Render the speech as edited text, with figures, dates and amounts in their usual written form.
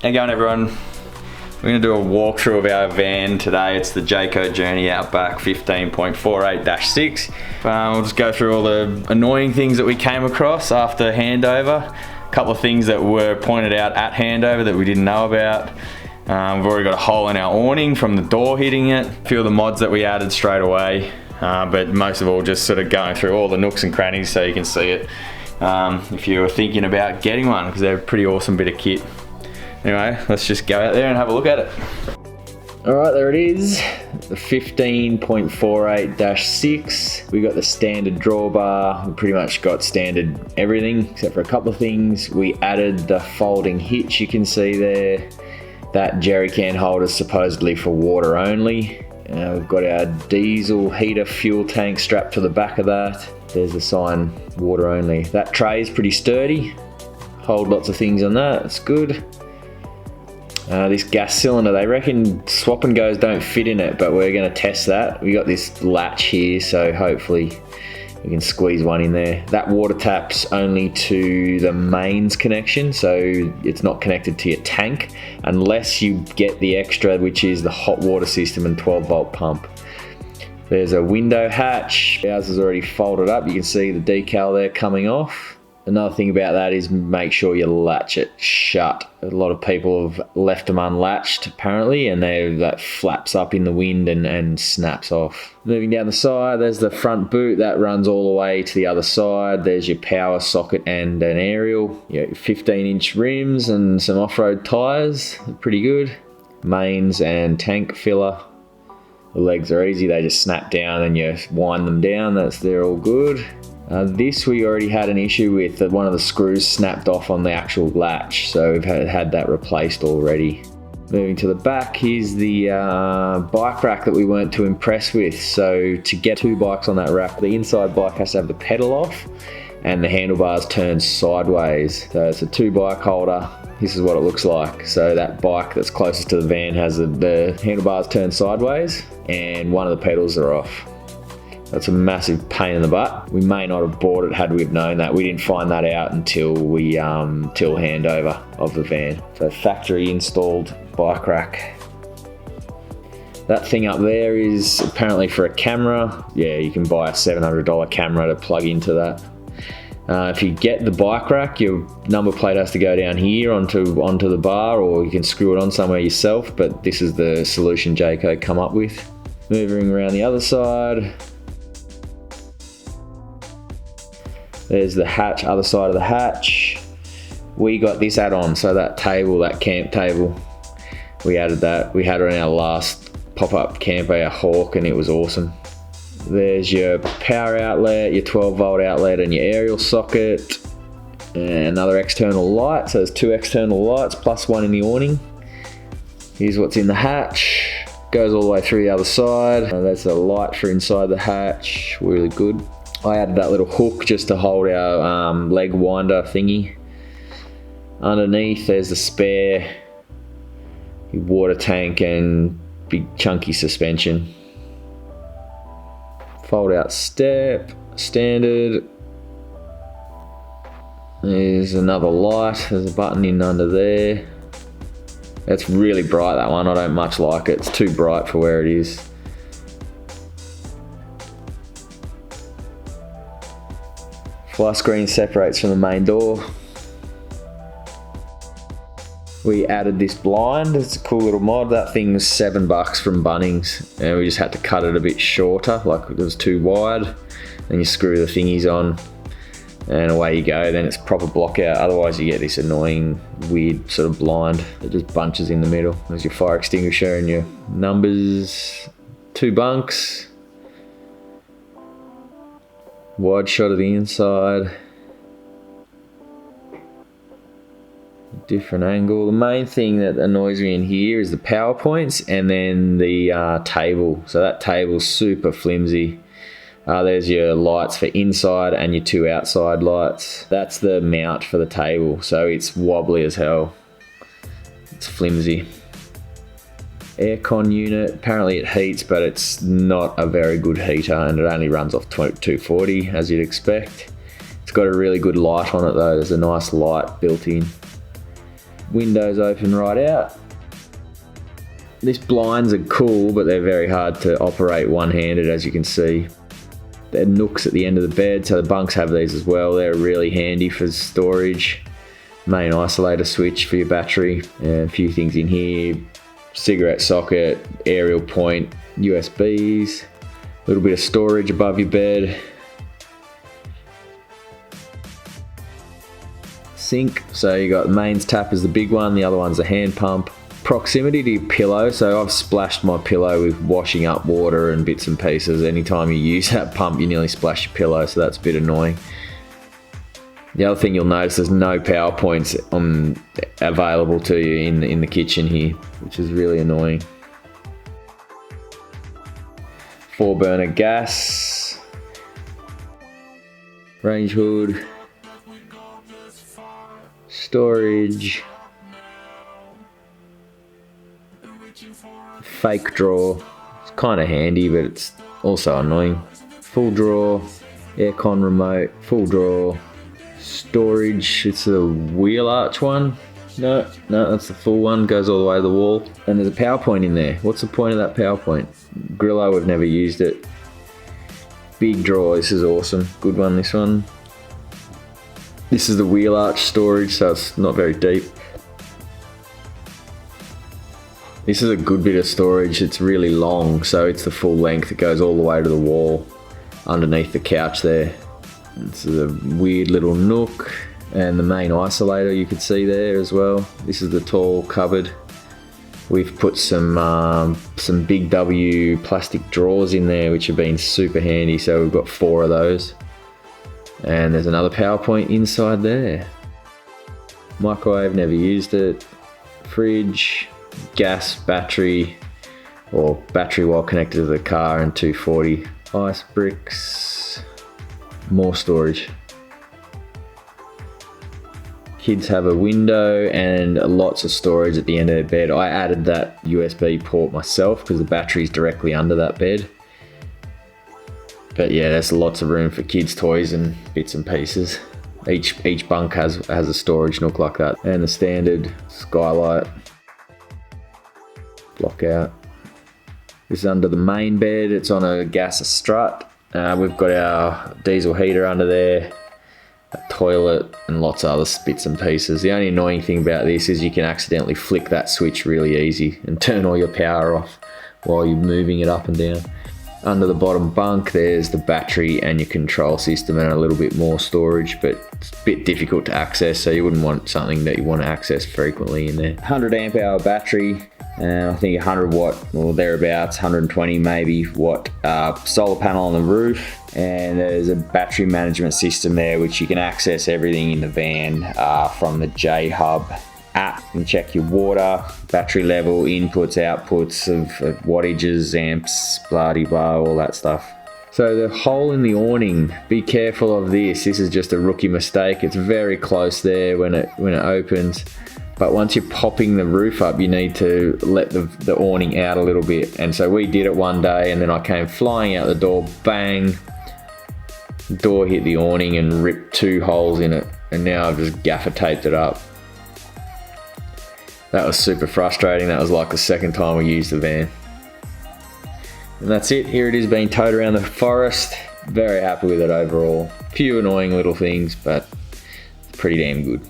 How you going, everyone? We're going to do a walkthrough of our van today. It's the Jayco Journey Outback 15.48-6. We'll just go through all the annoying things that we came across after handover. A couple of things that were pointed out at handover that we didn't know about. We've already got a hole in our awning from the door hitting it. A few of the mods that we added straight away. But most of all, just sort of going through all the nooks and crannies so you can see it if you were thinking about getting one, because they're a pretty awesome bit of kit. Anyway, let's just go out there and have a look at it. All right, there it is, the 15.48-6. We got the standard drawbar. We pretty much got standard everything except for a couple of things. We added the folding hitch you can see there. That jerry can holder is supposedly for water only. We've got our diesel heater fuel tank strapped to the back of that. There's the sign, water only. That tray is pretty sturdy. Hold lots of things on that, it's good. This gas cylinder, they reckon swap and goes don't fit in it, but we're going to test that. We got this latch here, so hopefully we can squeeze one in there. That water tap's only to the mains connection, so it's not connected to your tank unless you get the extra, which is the hot water system and 12-volt pump. There's a window hatch. Ours is already folded up. You can see the decal there coming off. Another thing about that is make sure you latch it shut. A lot of people have left them unlatched apparently, and that flaps up in the wind and snaps off. Moving down the side, there's the front boot that runs all the way to the other side. There's your power socket and an aerial. Your 15-inch rims and some off-road tyres, pretty good. Mains and tank filler. The legs are easy, they just snap down and you wind them down. They're all good. This we already had an issue with, that one of the screws snapped off on the actual latch, so we've had that replaced already. Moving to the back, here's the bike rack that we weren't too impressed with. So to get two bikes on that rack, the inside bike has to have the pedal off and the handlebars turned sideways. So it's a two bike holder. This is what it looks like. So that bike that's closest to the van has the handlebars turned sideways and one of the pedals are off. That's a massive pain in the butt. We may not have bought it had we have known that. We didn't find that out until till handover of the van. So factory installed bike rack. That thing up there is apparently for a camera. Yeah, you can buy a $700 camera to plug into that. If you get the bike rack, your number plate has to go down here onto the bar, or you can screw it on somewhere yourself, but this is the solution Jayco come up with. Moving around the other side. There's the hatch, other side of the hatch. We got this add-on, so that table, that camp table, we added that. We had it on our last pop-up camper, our Hawk, and it was awesome. There's your power outlet, your 12-volt outlet, and your aerial socket, and another external light. So there's two external lights plus one in the awning. Here's what's in the hatch. Goes all the way through the other side. That's a light for inside the hatch, really good. I added that little hook just to hold our leg winder thingy. Underneath there's the spare water tank and big chunky suspension. Fold out step, standard. There's another light, there's a button in under there. It's really bright, that one, I don't much like it. It's too bright for where it is. Fly screen separates from the main door. We added this blind, it's a cool little mod. That thing was $7 from Bunnings, and we just had to cut it a bit shorter, like it was too wide. Then you screw the thingies on and away you go. Then it's proper block out, otherwise you get this annoying weird sort of blind that just bunches in the middle. There's your fire extinguisher and your numbers, two bunks. Wide shot of the inside. Different angle. The main thing that annoys me in here is the power points and then the table. So that table's super flimsy. There's your lights for inside and your two outside lights. That's the mount for the table. So it's wobbly as hell. It's flimsy. Aircon unit, apparently it heats, but it's not a very good heater and it only runs off 240 as you'd expect. It's got a really good light on it though. There's a nice light built in. windows open right out. These blinds are cool, but they're very hard to operate one-handed, as you can see. They're nooks at the end of the bed, so the bunks have these as well. They're really handy for storage. Main isolator switch for your battery, and a few things in here. Cigarette socket, aerial point, USBs, a little bit of storage above your bed. Sink, so you got the mains tap is the big one, the other one's a hand pump. Proximity to your pillow, so I've splashed my pillow with washing up water and bits and pieces. Anytime you use that pump, you nearly splash your pillow, so that's a bit annoying. The other thing you'll notice, there's no power points available to you in the kitchen here, which is really annoying. 4-burner gas, range hood, storage, fake drawer. It's kind of handy, but it's also annoying. Full drawer, aircon remote, full drawer, storage. It's a wheel arch one. No, that's the full one, goes all the way to the wall. And there's a power point in there. What's the point of that power point? Grillo, we've never used it. Big drawer, this is awesome. Good one, this one. This is the wheel arch storage, so it's not very deep. This is a good bit of storage. It's really long, so it's the full length. It goes all the way to the wall underneath the couch there. It's a weird little nook, and the main isolator you could see there as well. This is the tall cupboard. We've put some big W plastic drawers in there, which have been super handy. So we've got 4 of those. And there's another power point inside there. Microwave, never used it. Fridge, gas, battery, or battery while connected to the car, and 240. Ice bricks, more storage. Kids have a window and lots of storage at the end of their bed. I added that USB port myself because the battery's directly under that bed. But yeah, there's lots of room for kids' toys and bits and pieces. Each bunk has a storage nook like that. And the standard skylight, lockout. This is under the main bed. It's on a gas strut. We've got our diesel heater under there, a toilet, and lots of other bits and pieces. The only annoying thing about this is you can accidentally flick that switch really easy and turn all your power off while you're moving it up and down. Under the bottom bunk, there's the battery and your control system and a little bit more storage, but it's a bit difficult to access, so you wouldn't want something that you want to access frequently in there. 100 amp hour battery, and I think 100 watt or thereabouts, 120 maybe watt solar panel on the roof. And there's a battery management system there, which you can access everything in the van from the J Hub app. You can check your water, battery level, inputs, outputs of wattages, amps, blah de blah, all that stuff. So the hole in the awning, be careful of this. This is just a rookie mistake. It's very close there when it opens. But once you're popping the roof up, you need to let the awning out a little bit. And so we did it one day, and then I came flying out the door, bang, door hit the awning and ripped 2 holes in it. And now I've just gaffer taped it up. That was super frustrating. That was like the second time we used the van. And that's it. Here it is being towed around the forest. Very happy with it overall. Few annoying little things, but pretty damn good.